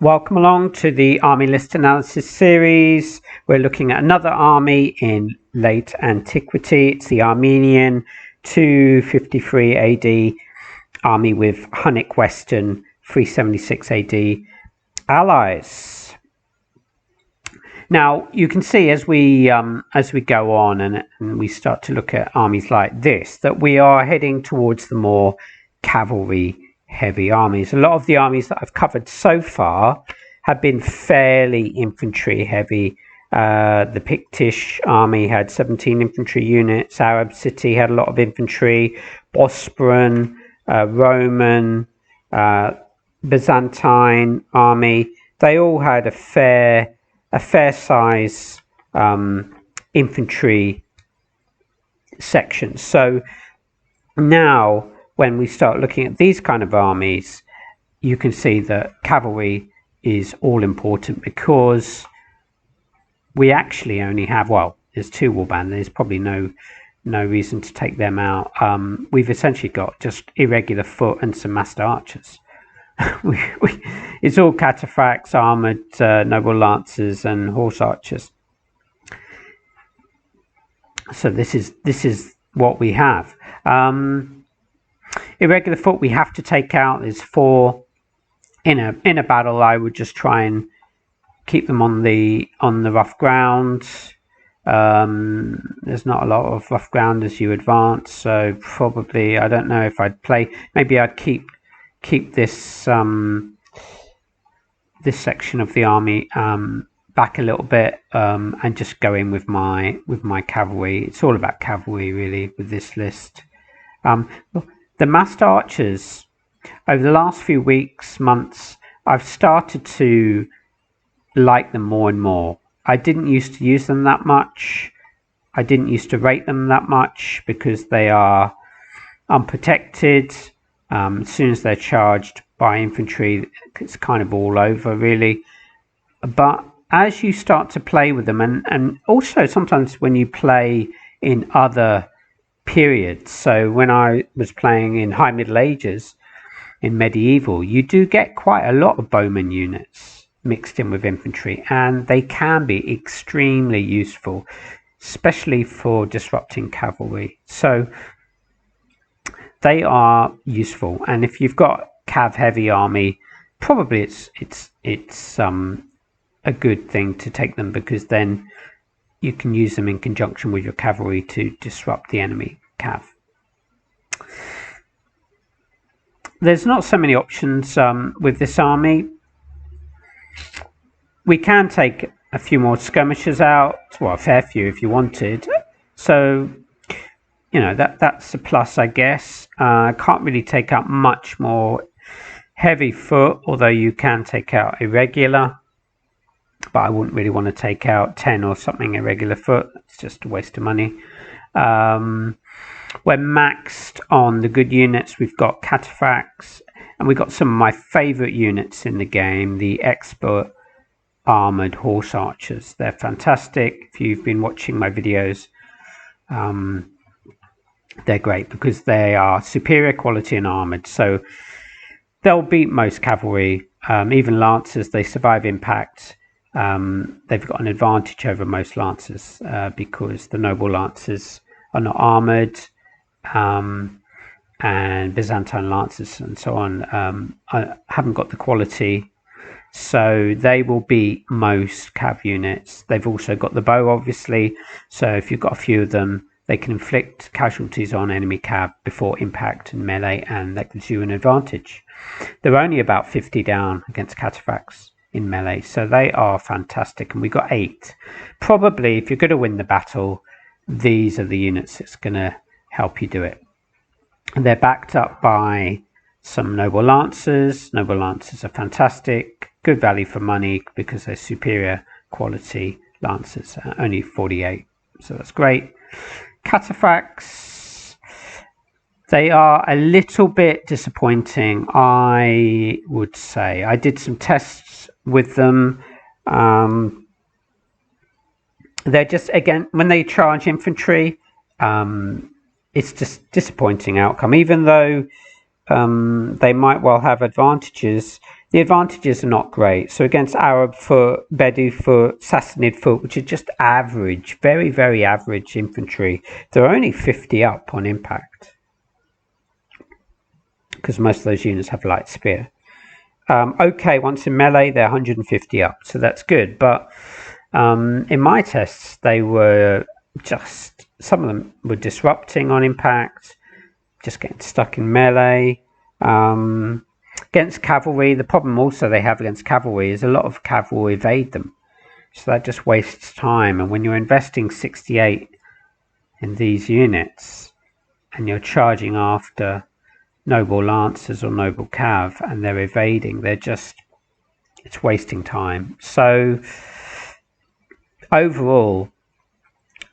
Welcome along to the Army List Analysis series. We're looking at another army in late Antiquity. It's the Armenian 253 AD army with Hunnic Western 376 AD allies. Now you can see as we go on and we start to look at armies like this that we are heading towards the more cavalry heavy armies. A lot of the armies that I've covered so far have been fairly infantry heavy. The Pictish army had 17 infantry units. Arab City had a lot of infantry. Bosporan, Roman, Byzantine army, they all had a fair size infantry section. So now when we start looking at these kind of armies, you can see that cavalry is all important because we actually only have, well, there's two warband. There's probably no reason to take them out. We've essentially got just irregular foot and some Mast Archers. It's all cataphracts, armored noble lancers, and horse archers. So this is what we have. Irregular foot we have to take out. There's 4 in a battle. I would just try and keep them on the rough ground. There's not a lot of rough ground as you advance, so probably I don't know if I'd play. Maybe I'd keep this this section of the army back a little bit and just go in with my cavalry. It's all about cavalry really with this list. The Mast Archers, over the last few weeks, months, I've started to like them more and more. I didn't used to use them that much. I didn't used to rate them that much because they are unprotected. As soon as they're charged by infantry, it's kind of all over really. But as you start to play with them, and also sometimes when you play in other periods, so when I was playing in High Middle Ages, in medieval, you do get quite a lot of bowman units mixed in with infantry, and they can be extremely useful, especially for disrupting cavalry. So they are useful, and if you've got cav heavy army, probably it's a good thing to take them, because then you can use them in conjunction with your cavalry to disrupt the enemy cav. There's not so many options with this army. We can take a few more skirmishers out, well, a fair few if you wanted. So, you know, that's a plus, I guess. Can't really take out much more heavy foot, although you can take out irregular. But I wouldn't really want to take out 10 or something irregular foot. It's just a waste of money. We're maxed on the good units. We've got cataphracts, and we've got some of my favorite units in the game, the expert armored horse archers. They're fantastic. If you've been watching my videos, they're great because they are superior quality and armored. So they'll beat most cavalry, even lancers. They survive impact. They've got an advantage over most lancers because the noble lancers are not armored, and Byzantine lancers and so on haven't got the quality, so they will beat most cav units. They've also got the bow, obviously, so if you've got a few of them, they can inflict casualties on enemy cav before impact and melee, and that gives you an advantage. They're only about 50 down against cataphracts in melee, so they are fantastic, and we got 8. Probably if you're going to win the battle, these are the units that's going to help you do it. And they're backed up by some noble lancers. Noble lancers are fantastic, good value for money because they're superior quality lancers, only 48, so that's great. Cataphracts, they are a little bit disappointing, I would say. I did some tests with them. They're just, again, when they charge infantry, it's just disappointing outcome. Even though they might well have advantages, the advantages are not great. So against Arab foot, Bedou foot, Sassanid foot, which are just average, very, very average infantry, they're only 50 up on impact, because most of those units have light spear. Okay, once in melee, they're 150 up, so that's good. But in my tests, they were just, some of them were disrupting on impact, just getting stuck in melee. Against cavalry, the problem also they have against cavalry is a lot of cavalry will evade them. So that just wastes time. And when you're investing 68 in these units and you're charging after noble lancers or noble cav and they're evading, it's wasting time. So overall,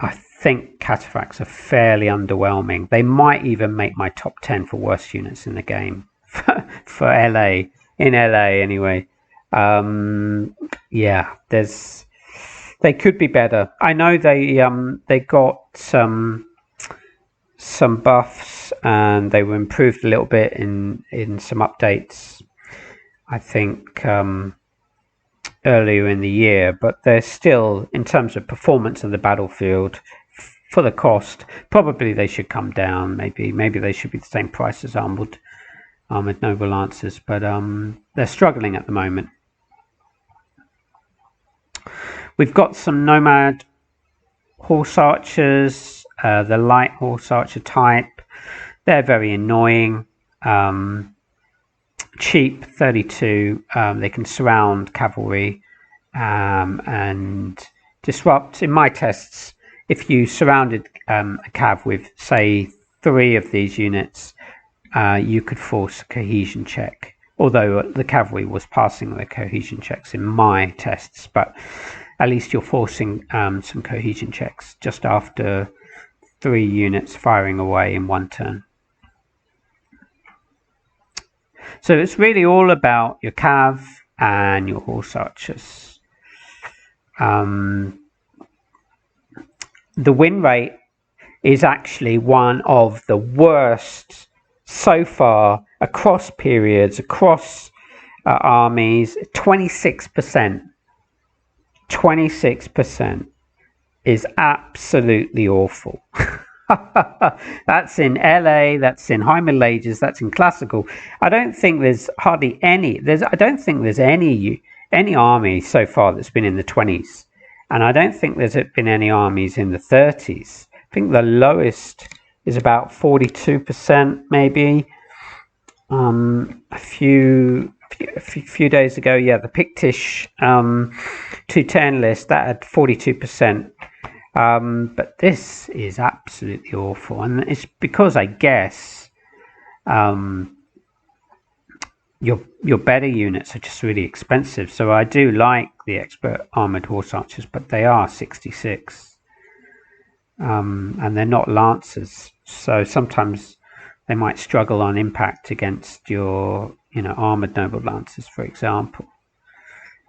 I think cataphracts are fairly underwhelming. They might even make my top 10 for worst units in the game for LA, in LA anyway. Yeah, they could be better. I know they got some buffs and they were improved a little bit in some updates, I think earlier in the year, but they're still, in terms of performance on the battlefield, for the cost, probably they should come down. Maybe they should be the same price as armored noble lancers, but they're struggling at the moment. We've got some Nomad horse archers, the light horse archer type. They're very annoying. Cheap, 32. They can surround cavalry and disrupt. In my tests, if you surrounded a cav with, say, 3 of these units, you could force a cohesion check. Although the cavalry was passing the cohesion checks in my tests, but at least you're forcing some cohesion checks just after 3 units firing away in one turn. So it's really all about your cav and your horse archers. The win rate is actually one of the worst so far across periods, across armies. 26%. 26% is absolutely awful. That's in LA, that's in high middle ages, that's in classical. I don't think there's hardly any. I don't think there's any army so far that's been in the 20s, and I don't think there's been any armies in the 30s. I think the lowest is about 42%, maybe. A few days ago, yeah, the Pictish 210 list that had 42%. But this is absolutely awful, and it's because I guess your better units are just really expensive. So I do like the expert armored horse archers, but they are 66, and they're not lancers. So sometimes they might struggle on impact against your, armored noble lancers, for example.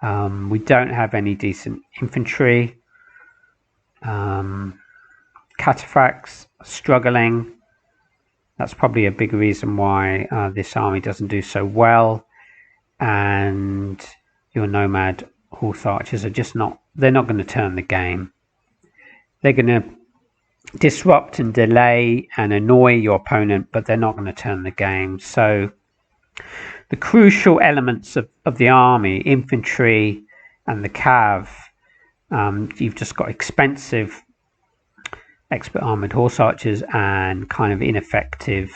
We don't have any decent infantry. Cataphracts struggling. That's probably a big reason why this army doesn't do so well. And your nomad horse archers are just they're not going to turn the game. They're going to disrupt and delay and annoy your opponent, but they're not going to turn the game. So the crucial elements of the army, infantry and the cav, you've just got expensive expert armored horse archers and kind of ineffective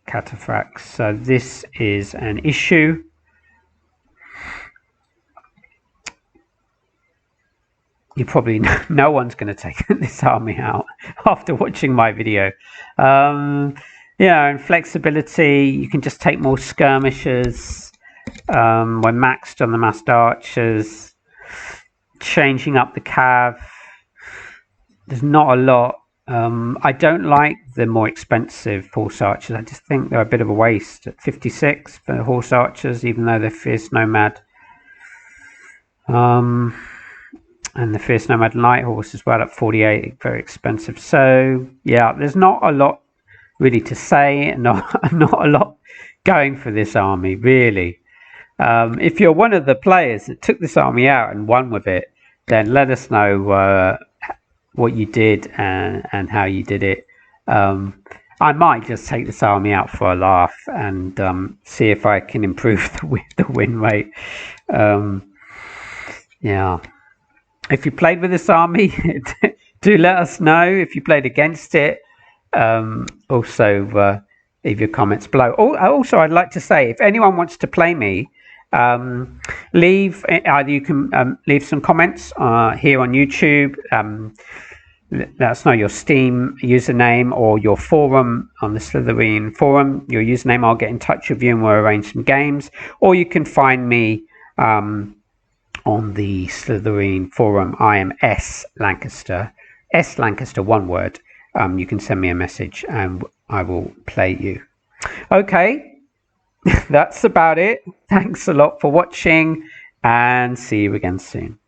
cataphracts. So this is an issue. You probably no one's going to take this army out after watching my video. And flexibility, you can just take more skirmishers. We're maxed on the Mast Archers. Changing up the cav, there's not a lot. I don't like the more expensive horse archers. I just think they're a bit of a waste at 56 for horse archers, even though they're fierce nomad. And the fierce nomad light horse as well at 48, very expensive. So yeah, there's not a lot really to say, not a lot going for this army really. If you're one of the players that took this army out and won with it, then let us know what you did and how you did it. I might just take this army out for a laugh and see if I can improve the win rate. Yeah. If you played with this army, do let us know. If you played against it, also leave your comments below. Also, I'd like to say, if anyone wants to play me, either you can leave some comments here on YouTube. Let us know your Steam username or your forum on the Slytherin forum. Your username, I'll get in touch with you and we'll arrange some games. Or you can find me on the Slytherin forum. I am S Lancaster, one word. You can send me a message and I will play you. Okay, that's about it. Thanks a lot for watching and see you again soon.